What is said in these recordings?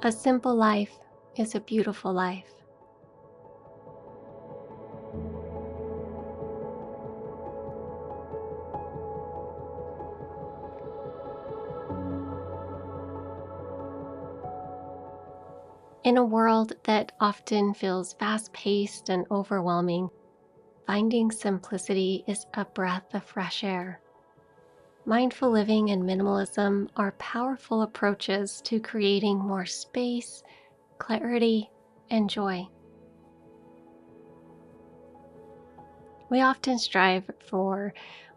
A simple life is a beautiful life. In a world that often feels fast-paced and overwhelming, finding simplicity is a breath of fresh air. Mindful living and minimalism are powerful approaches to creating more space, clarity, and joy. We often strive for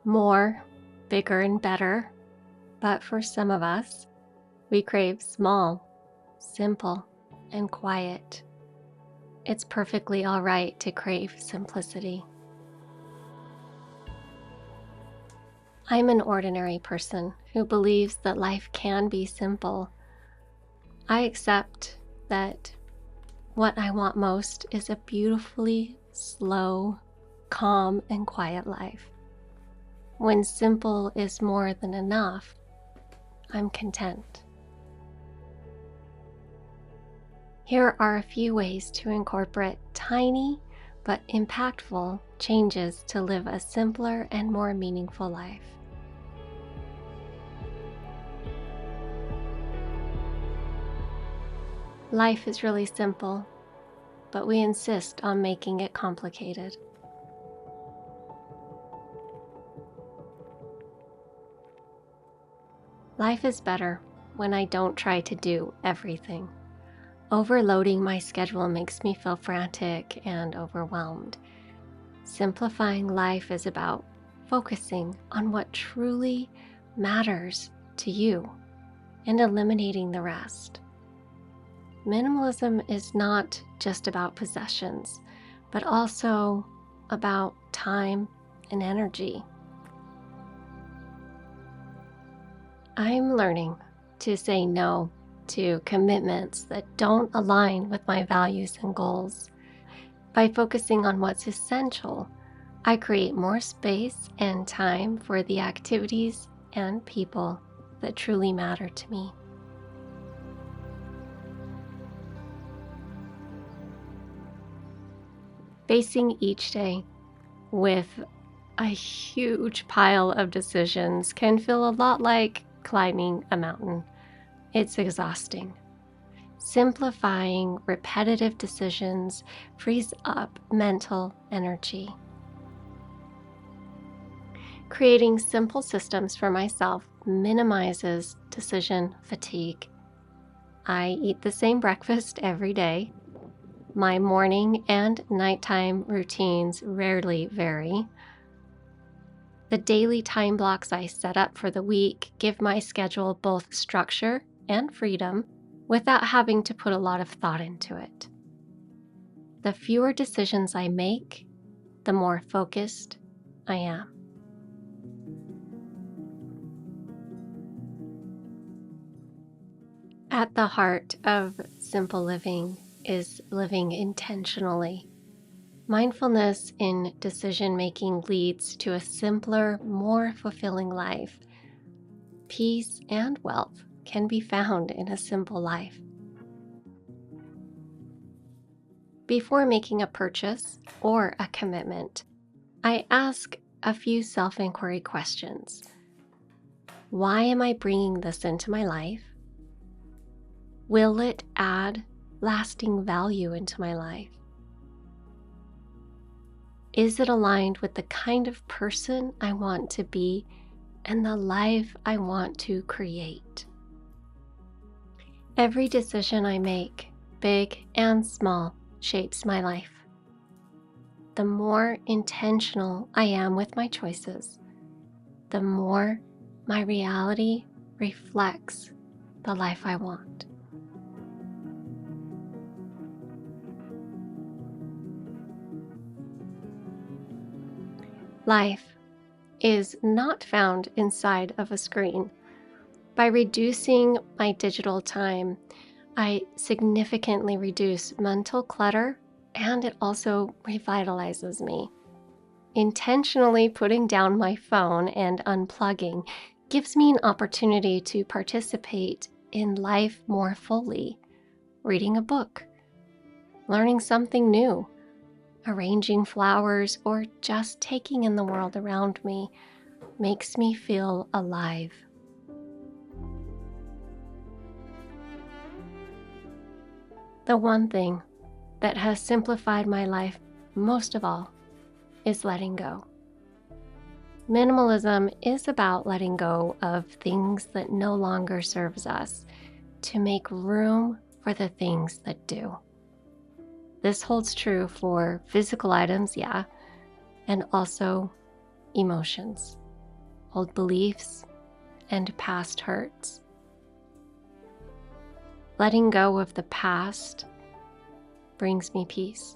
more, bigger, and better, but for some of us, we crave small, simple, and quiet. It's perfectly all right to crave simplicity. I'm an ordinary person who believes that life can be simple. I accept that what I want most is a beautifully slow, calm, and quiet life. When simple is more than enough, I'm content. Here are a few ways to incorporate tiny but impactful changes to live a simpler and more meaningful life. Life is really simple, but we insist on making it complicated. Life is better when I don't try to do everything. Overloading my schedule makes me feel frantic and overwhelmed. Simplifying life is about focusing on what truly matters to you and eliminating the rest. Minimalism is not just about possessions, but also about time and energy. I'm learning to say no to commitments that don't align with my values and goals. By focusing on what's essential, I create more space and time for the activities and people that truly matter to me. Facing each day with a huge pile of decisions can feel a lot like climbing a mountain. It's exhausting. Simplifying repetitive decisions frees up mental energy. Creating simple systems for myself minimizes decision fatigue. I eat the same breakfast every day. My morning and nighttime routines rarely vary. The daily time blocks I set up for the week give my schedule both structure and freedom without having to put a lot of thought into it. The fewer decisions I make, the more focused I am. At the heart of simple living is living intentionally. Mindfulness in decision-making leads to a simpler, more fulfilling life. Peace and wealth can be found in a simple life. Before making a purchase or a commitment, I ask a few self-inquiry questions. Why am I bringing this into my life? Will it add lasting value into my life? Is it aligned with the kind of person I want to be and the life I want to create? Every decision I make, big and small, shapes my life. The more intentional I am with my choices, the more my reality reflects the life I want. Life is not found inside of a screen. By reducing my digital time, I significantly reduce mental clutter, and it also revitalizes me. Intentionally putting down my phone and unplugging gives me an opportunity to participate in life more fully, reading a book, learning something new, arranging flowers, or just taking in the world around me makes me feel alive. The one thing that has simplified my life most of all is letting go. Minimalism is about letting go of things that no longer serves us to make room for the things that do. This holds true for physical items, yeah, and also emotions, old beliefs, and past hurts. Letting go of the past brings me peace.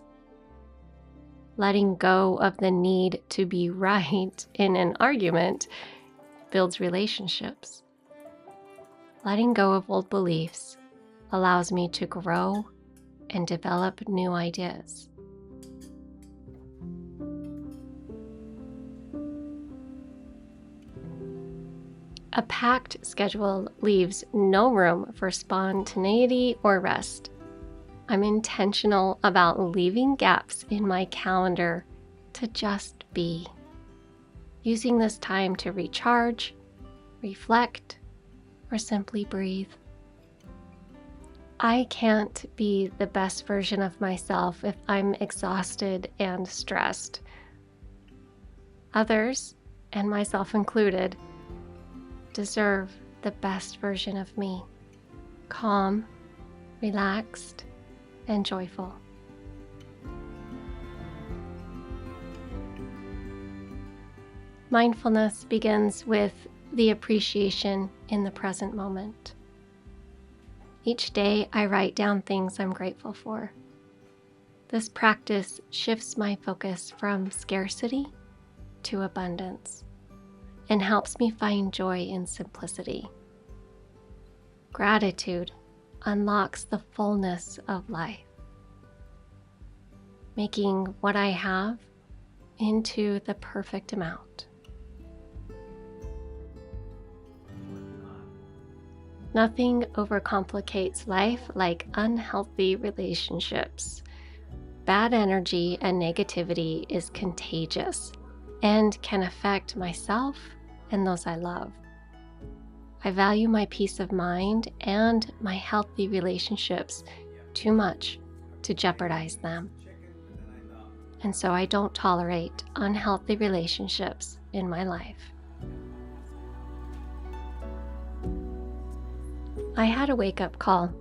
Letting go of the need to be right in an argument builds relationships. Letting go of old beliefs allows me to grow and develop new ideas. A packed schedule leaves no room for spontaneity or rest. I'm intentional about leaving gaps in my calendar to just be, using this time to recharge, reflect, or simply breathe. I can't be the best version of myself if I'm exhausted and stressed. Others, and myself included, deserve the best version of me, calm, relaxed, and joyful. Mindfulness begins with the appreciation in the present moment. Each day, I write down things I'm grateful for. This practice shifts my focus from scarcity to abundance and helps me find joy in simplicity. Gratitude unlocks the fullness of life, making what I have into the perfect amount. Nothing overcomplicates life like unhealthy relationships. Bad energy and negativity is contagious and can affect myself and those I love. I value my peace of mind and my healthy relationships too much to jeopardize them. And so I don't tolerate unhealthy relationships in my life. I had a wake-up call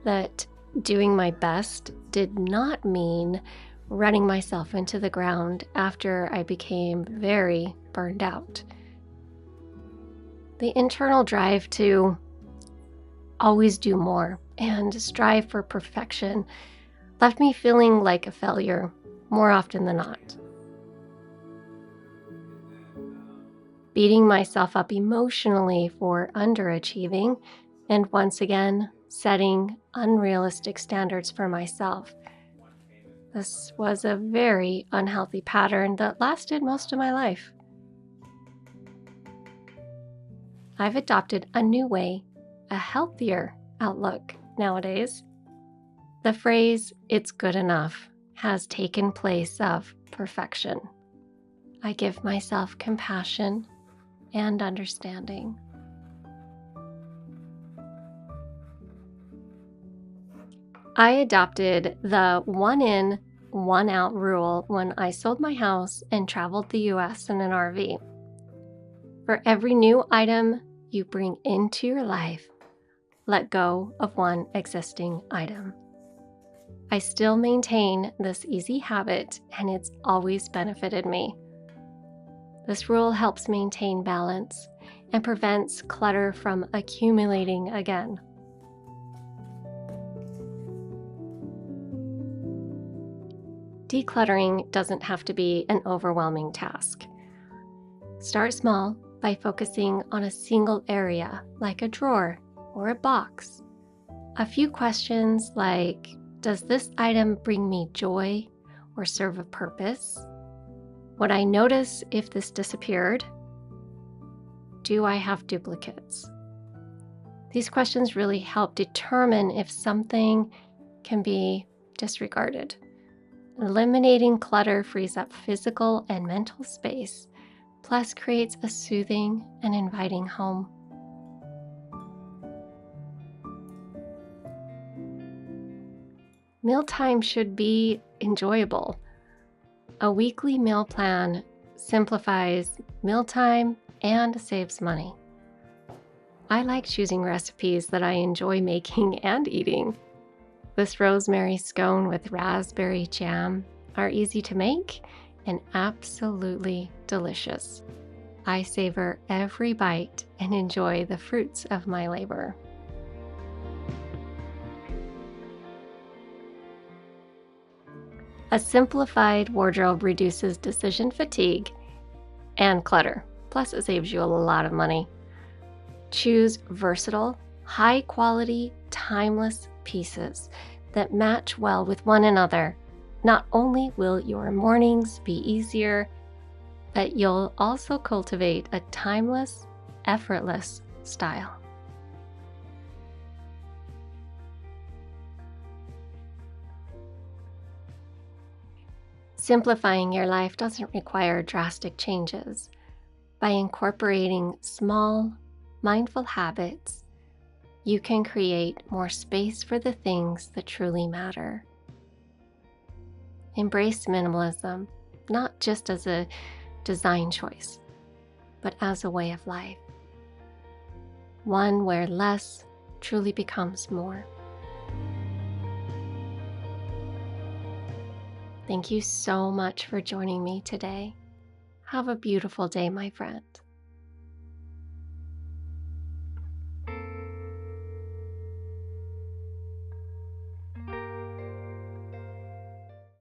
that doing my best did not mean running myself into the ground after I became very burned out. The internal drive to always do more and strive for perfection left me feeling like a failure more often than not. Beating myself up emotionally for underachieving and once again setting unrealistic standards for myself. This was a very unhealthy pattern that lasted most of my life. I've adopted a new way, a healthier outlook nowadays. The phrase, "it's good enough," has taken place of perfection. I give myself compassion and understanding. I adopted the one in, one out rule when I sold my house and traveled the US in an RV. For every new item you bring into your life, let go of one existing item. I still maintain this easy habit, and it's always benefited me. This rule helps maintain balance and prevents clutter from accumulating again. Decluttering doesn't have to be an overwhelming task. Start small by focusing on a single area, like a drawer or a box. A few questions like, does this item bring me joy or serve a purpose? Would I notice if this disappeared? Do I have duplicates? These questions really help determine if something can be disregarded. Eliminating clutter frees up physical and mental space, plus creates a soothing and inviting home. Mealtime should be enjoyable. A weekly meal plan simplifies mealtime and saves money. I like choosing recipes that I enjoy making and eating. This rosemary scone with raspberry jam are easy to make and absolutely delicious. I savor every bite and enjoy the fruits of my labor. A simplified wardrobe reduces decision fatigue and clutter. Plus, it saves you a lot of money. Choose versatile, high-quality, timeless pieces that match well with one another. Not only will your mornings be easier, but you'll also cultivate a timeless, effortless style. Simplifying your life doesn't require drastic changes. By incorporating small, mindful habits, you can create more space for the things that truly matter. Embrace minimalism, not just as a design choice, but as a way of life. One where less truly becomes more. Thank you so much for joining me today. Have a beautiful day, my friend.